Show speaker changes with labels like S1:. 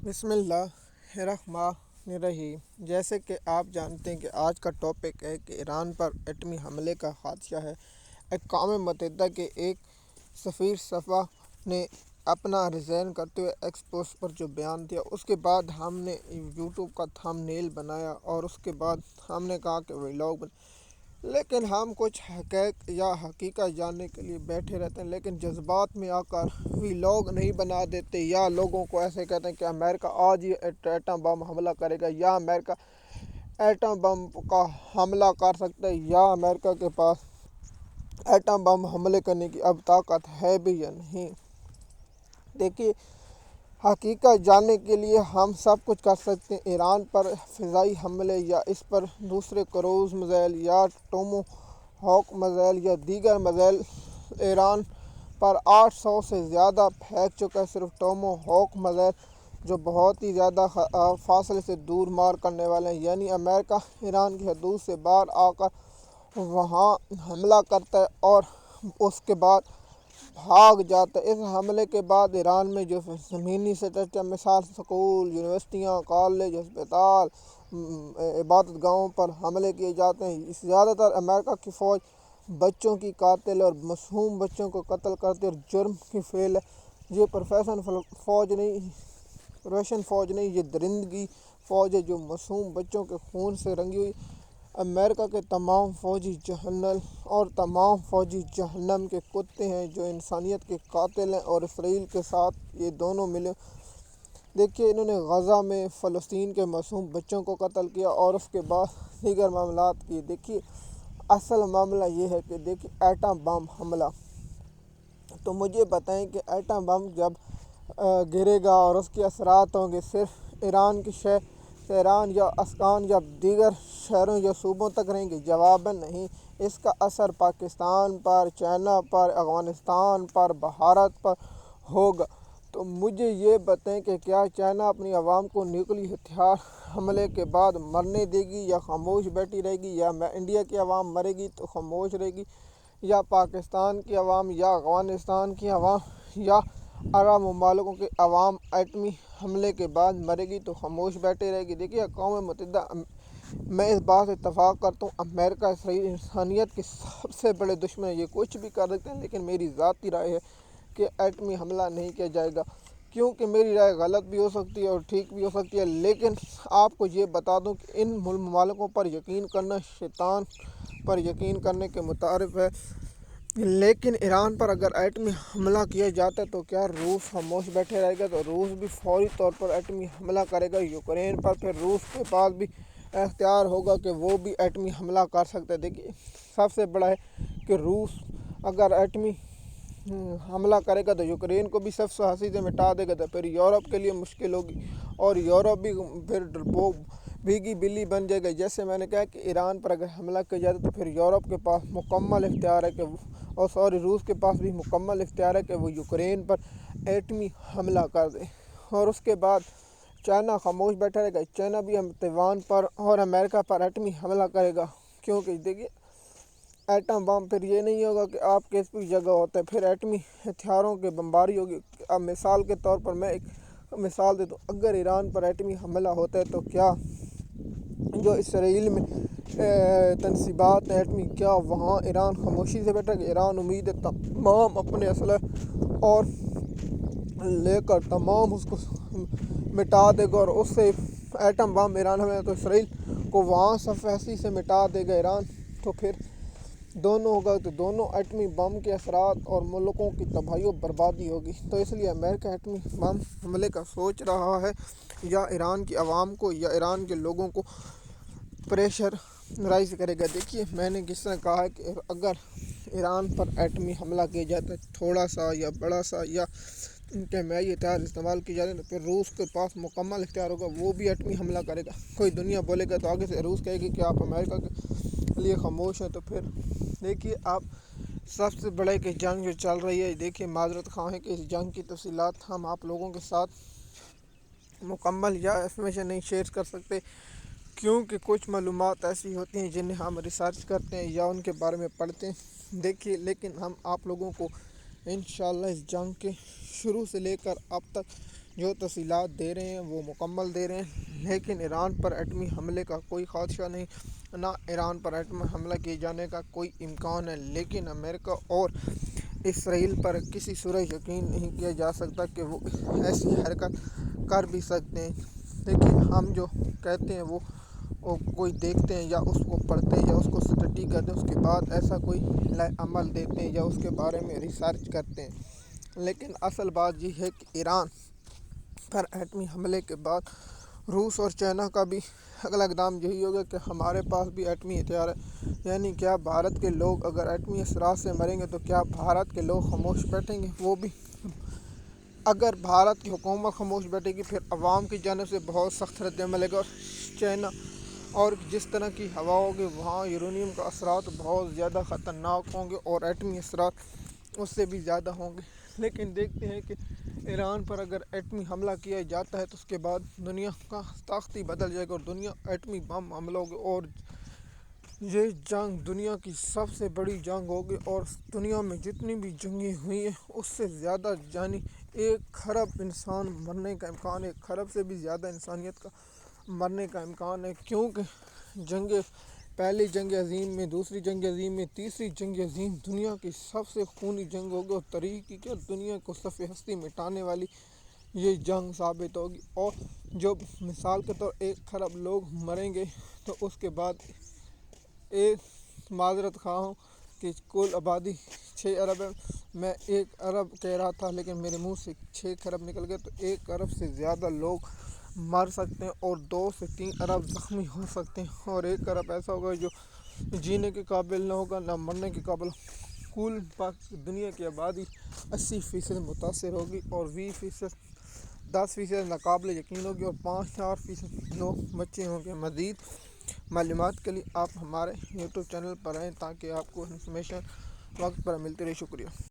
S1: بسم اللہ الرحمن الرحیم۔ جیسے کہ آپ جانتے ہیں کہ آج کا ٹاپک ہے کہ ایران پر ایٹمی حملے کا خدشہ ہے۔ اقوام متحدہ کے ایک سفیر صفا نے اپنا ریزائن کرتے ہوئے ایکس پوسٹ پر جو بیان دیا، اس کے بعد ہم نے یوٹیوب کا تھم نیل بنایا اور اس کے بعد ہم نے کہا کہ ولاگ لیکن ہم کچھ حقائق یا حقیقت جاننے کے لیے بیٹھے رہتے ہیں، لیکن جذبات میں آ کر ولاگ نہیں بنا دیتے، یا لوگوں کو ایسے کہتے ہیں کہ امریکہ آج ہی ایٹم بم حملہ کرے گا، یا امریکہ ایٹم بم کا حملہ کر سکتا ہے، یا امریکہ کے پاس ایٹم بم حملے کرنے کی اب طاقت ہے بھی یا نہیں۔ دیکھیے، حقیقت جاننے کے لیے ہم سب کچھ کر سکتے ہیں۔ ایران پر فضائی حملے یا اس پر دوسرے کروز میزائل یا ٹومو ہاک میزائل یا دیگر میزائل ایران پر 800 سے زیادہ پھینک چکا ہے۔ صرف ٹومو ہاک میزائل جو بہت ہی زیادہ فاصلے سے دور مار کرنے والے ہیں، یعنی امریکہ ایران کی حدود سے باہر آ کر وہاں حملہ کرتا ہے اور اس کے بعد بھاگ جاتا ہے۔ اس حملے کے بعد ایران میں جو زمینی سطح مثال سکول، یونیورسٹیاں، کالج، ہسپتال، عبادت گاہوں پر حملے کیے جاتے ہیں۔ زیادہ تر امریکہ کی فوج بچوں کی قاتل اور معصوم بچوں کو قتل کرتی اور جرم کی فعل ہے۔ یہ روشن فوج نہیں، یہ درندگی فوج ہے جو معصوم بچوں کے خون سے رنگی ہوئی۔ امریکہ کے تمام فوجی جہنم اور تمام فوجی جہنم کے کتے ہیں جو انسانیت کے قاتل ہیں، اور اسرائیل کے ساتھ یہ دونوں ملے۔ دیکھیے، انہوں نے غزہ میں فلسطین کے معصوم بچوں کو قتل کیا اور اس کے بعد دیگر معاملات کیے۔ دیکھیے، اصل معاملہ یہ ہے کہ دیکھیے ایٹم بم حملہ، تو مجھے بتائیں کہ ایٹم بم جب گرے گا اور اس کے اثرات ہوں گے صرف ایران کی ایران یا اسکان یا دیگر شہروں یا صوبوں تک رہیں گے؟ جواباً نہیں، اس کا اثر پاکستان پر، چائنا پر، افغانستان پر، بھارت پر ہوگا۔ تو مجھے یہ بتائیں کہ کیا چائنا اپنی عوام کو نیوکلیئر ہتھیار حملے کے بعد مرنے دے گی یا خاموش بیٹھی رہے گی؟ یا انڈیا کی عوام مرے گی تو خاموش رہے گی، یا پاکستان کی عوام، یا افغانستان کی عوام، یا عرب ممالکوں کی عوام ایٹمی حملے کے بعد مرے گی تو خاموش بیٹھے رہے گی؟ دیکھیے، اقوام متحدہ میں اس بات سے اتفاق کرتا ہوں، امریکہ اسرائیل انسانیت کے سب سے بڑے دشمن ہیں۔ یہ کچھ بھی کر سکتے ہیں، لیکن میری ذاتی رائے ہے کہ ایٹمی حملہ نہیں کیا جائے گا، کیونکہ میری رائے غلط بھی ہو سکتی ہے اور ٹھیک بھی ہو سکتی ہے، لیکن آپ کو یہ بتا دوں کہ ان ممالکوں پر یقین کرنا شیطان پر یقین کرنے کے مترادف ہے۔ لیکن ایران پر اگر ایٹمی حملہ کیا جاتا ہے تو کیا روس خاموش بیٹھے رہے گا؟ تو روس بھی فوری طور پر ایٹمی حملہ کرے گا یوکرین پر۔ پھر روس کے پاس بھی اختیار ہوگا کہ وہ بھی ایٹمی حملہ کر سکتا ہے۔ دیکھیے، سب سے بڑا ہے کہ روس اگر ایٹمی حملہ کرے گا تو یوکرین کو بھی سب سے ہنسی سے مٹا دے گا، تو پھر یورپ کے لیے مشکل ہوگی اور یورپ بھی پھر بھیگی بلی بن جائے گا۔ جیسے میں نے کہا کہ ایران پر اگر حملہ کیا جاتا ہے تو پھر یورپ کے پاس مکمل اختیار ہے کہ روس کے پاس بھی مکمل اختیار ہے کہ وہ یوکرین پر ایٹمی حملہ کر دے، اور اس کے بعد چائنا خاموش بیٹھا رہے گا۔ چائنا بھی تیوان پر اور امریکہ پر ایٹمی حملہ کرے گا، کیونکہ دیکھیے ایٹم بم پھر یہ نہیں ہوگا کہ آپ کس بھی جگہ ہوتا ہے، پھر ایٹمی ہتھیاروں کے بمباری ہوگی۔ اب مثال کے طور پر میں ایک مثال دیتا ہوں، اگر ایران پر ایٹمی حملہ ہوتا ہے تو کیا جو اسرائیل میں تنصیبات ایٹمی، کیا وہاں ایران خاموشی سے بیٹھے گا؟ ایران امید ہے تمام اپنے اسلحے اور لے کر تمام اس کو مٹا دے گا، اور اس سے ایٹم بم ایران ہمیں تو اسرائیل کو وہاں سفیسی سے مٹا دے گا ایران، تو پھر دونوں ہوگا تو دونوں ایٹمی بم کے اثرات اور ملکوں کی تباہی و بربادی ہوگی۔ تو اس لیے امریکہ ایٹمی بم حملے کا سوچ رہا ہے، یا ایران کی عوام کو یا ایران کے لوگوں کو پریشر رائز کرے گا۔ دیکھیے، میں نے کس طرح کہا ہے کہ اگر ایران پر ایٹمی حملہ کیا جاتا ہے، تھوڑا سا یا بڑا سا، یا کیمیائی ہتھیار استعمال کیے جاتے ہیں، تو پھر روس کے پاس مکمل اختیار ہوگا، وہ بھی ایٹمی حملہ کرے گا۔ کوئی دنیا بولے گا تو آگے سے روس کہے گی کہ آپ امریکہ کے لیے خاموش ہیں۔ تو پھر دیکھیے، آپ سب سے بڑے کہ جنگ جو چل رہی ہے، دیکھیے معذرت خواہ ہے کہ اس جنگ کی تفصیلات ہم آپ لوگوں کے ساتھ مکمل یا انفارمیشن نہیں شیئر کر سکتے، کیونکہ کچھ معلومات ایسی ہوتی ہیں جنہیں ہم ریسرچ کرتے ہیں یا ان کے بارے میں پڑھتے ہیں۔ دیکھیے، لیکن ہم آپ لوگوں کو انشاءاللہ اس جنگ کے شروع سے لے کر اب تک جو تفصیلات دے رہے ہیں وہ مکمل دے رہے ہیں، لیکن ایران پر ایٹمی حملے کا کوئی خدشہ نہیں، نہ ایران پر ایٹمی حملہ کیے جانے کا کوئی امکان ہے، لیکن امریکہ اور اسرائیل پر کسی صورت یقین نہیں کیا جا سکتا کہ وہ ایسی حرکت کر بھی سکتے ہیں۔ لیکن ہم جو کہتے ہیں وہ کوئی دیکھتے ہیں یا اس کو پڑھتے ہیں یا اس کو اسٹڈی کرتے ہیں، اس کے بعد ایسا کوئی عمل دیتے ہیں یا اس کے بارے میں ریسرچ کرتے ہیں۔ لیکن اصل بات یہ ہے کہ ایران پر ایٹمی حملے کے بعد روس اور چائنا کا بھی اگلا اقدام یہی ہوگا کہ ہمارے پاس بھی ایٹمی ہتھیار ہے، یعنی کیا بھارت کے لوگ اگر ایٹمی اثرات سے مریں گے تو کیا بھارت کے لوگ خاموش بیٹھیں گے؟ وہ بھی اگر بھارت کی حکومت خاموش بیٹھے گی پھر عوام کی جانب سے بہت سخت رد عمل لگے گا، اور چائنا اور جس طرح کی ہوا ہوگی وہاں یورینیم کا اثرات بہت زیادہ خطرناک ہوں گے اور ایٹمی اثرات اس سے بھی زیادہ ہوں گے۔ لیکن دیکھتے ہیں کہ ایران پر اگر ایٹمی حملہ کیا جاتا ہے تو اس کے بعد دنیا کا طاقت ہی بدل جائے گا اور دنیا ایٹمی بم حملہ ہوگی، اور یہ جنگ دنیا کی سب سے بڑی جنگ ہوگی، اور دنیا میں جتنی بھی جنگیں ہوئی ہیں اس سے زیادہ، یعنی 1 کھرب انسان مرنے کا امکان ہے، 1 کھرب سے بھی زیادہ انسانیت کا مرنے کا امکان ہے، کیونکہ پہلی جنگ عظیم میں، دوسری جنگ عظیم میں، تیسری جنگ عظیم دنیا کی سب سے خونی جنگ ہوگی، اور تاریخ کی دنیا کو صفحہ ہستی مٹانے والی یہ جنگ ثابت ہوگی۔ اور جو مثال کے طور 1 کھرب لوگ مریں گے تو اس کے بعد ایک معذرت خواہ ہوں کہ کل آبادی 6 ارب ہے، میں 1 ارب کہہ رہا تھا لیکن میرے منہ سے 6 کھرب نکل گئے، تو 1 ارب سے زیادہ لوگ مر سکتے ہیں اور 2 سے 3 ارب زخمی ہو سکتے ہیں، اور 1 ارب ایسا ہوگا جو جینے کے قابل نہ ہوگا نہ مرنے کے قابل۔ کل دنیا کی آبادی 80% متاثر ہوگی اور 10% ناقابل یقین ہوگی، اور 4% لوگ بچے ہوں گے۔ مزید معلومات کے لیے آپ ہمارے یوٹیوب چینل پر رہیں تاکہ آپ کو انفارمیشن وقت پر ملتی رہے۔ شکریہ۔